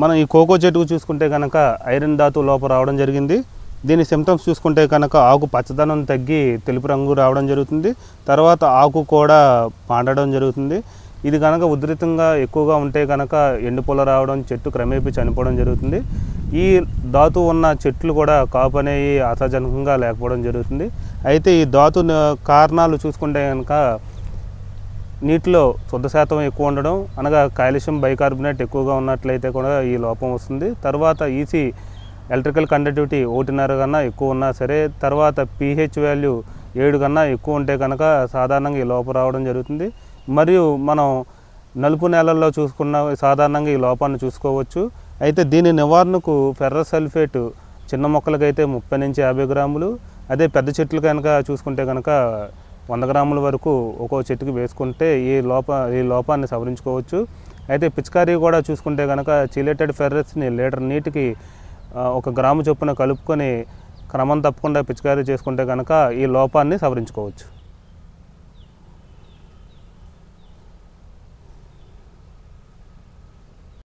మనం ఈ కోకో చెట్టుకు చూసుకుంటే కనుక ఐరన్ ధాతు లోపం రావడం జరిగింది. దీని సిమ్టమ్స్ చూసుకుంటే కనుక ఆకు పచ్చదనం తగ్గి తెలుపు రంగు రావడం జరుగుతుంది. తర్వాత ఆకు కూడా పాడడం జరుగుతుంది. ఇది కనుక ఉధృతంగా ఎక్కువగా ఉంటే కనుక ఎండుపొల రావడం, చెట్టు క్రమేపీ చనిపోవడం జరుగుతుంది. ఈ ధాతు ఉన్న చెట్లు కూడా కాపు అనేవి ఆశాజనకంగా లేకపోవడం జరుగుతుంది. అయితే ఈ ధాతు కారణాలు చూసుకుంటే కనుక నీటిలో శుద్ధ శాతం ఎక్కువ ఉండడం, అనగా కాల్షియం బైకార్బోనేట్ ఎక్కువగా ఉన్నట్లయితే కూడా ఈ లోపం వస్తుంది. తర్వాత ఈసీ ఎలక్ట్రికల్ కండక్టివిటీ 1.5 కన్నా ఎక్కువ ఉన్నా సరే, తర్వాత pH వాల్యూ 7 కన్నా ఎక్కువ ఉంటే కనుక సాధారణంగా ఈ లోపం రావడం జరుగుతుంది. మరియు మనం నలుపు నేలల్లో చూసుకున్న సాధారణంగా ఈ లోపాన్ని చూసుకోవచ్చు. అయితే దీని నివారణకు ఫెర్రస్ సల్ఫేట్ చిన్న మొక్కలకైతే 30 నుంచి 50 గ్రాములు, అదే పెద్ద చెట్లు కనుక చూసుకుంటే కనుక 100 గ్రాముల వరకు ఒక్కో చెట్టుకి వేసుకుంటే ఈ లోపాన్ని సవరించుకోవచ్చు. అయితే పిచికారీ కూడా చూసుకుంటే కనుక చిలేటెడ్ ఫెర్రస్ని లీటర్ నీటికి 1 గ్రాము చొప్పున కలుపుకొని క్రమం తప్పకుండా పిచికారీ చేసుకుంటే కనుక ఈ లోపాన్ని సవరించుకోవచ్చు.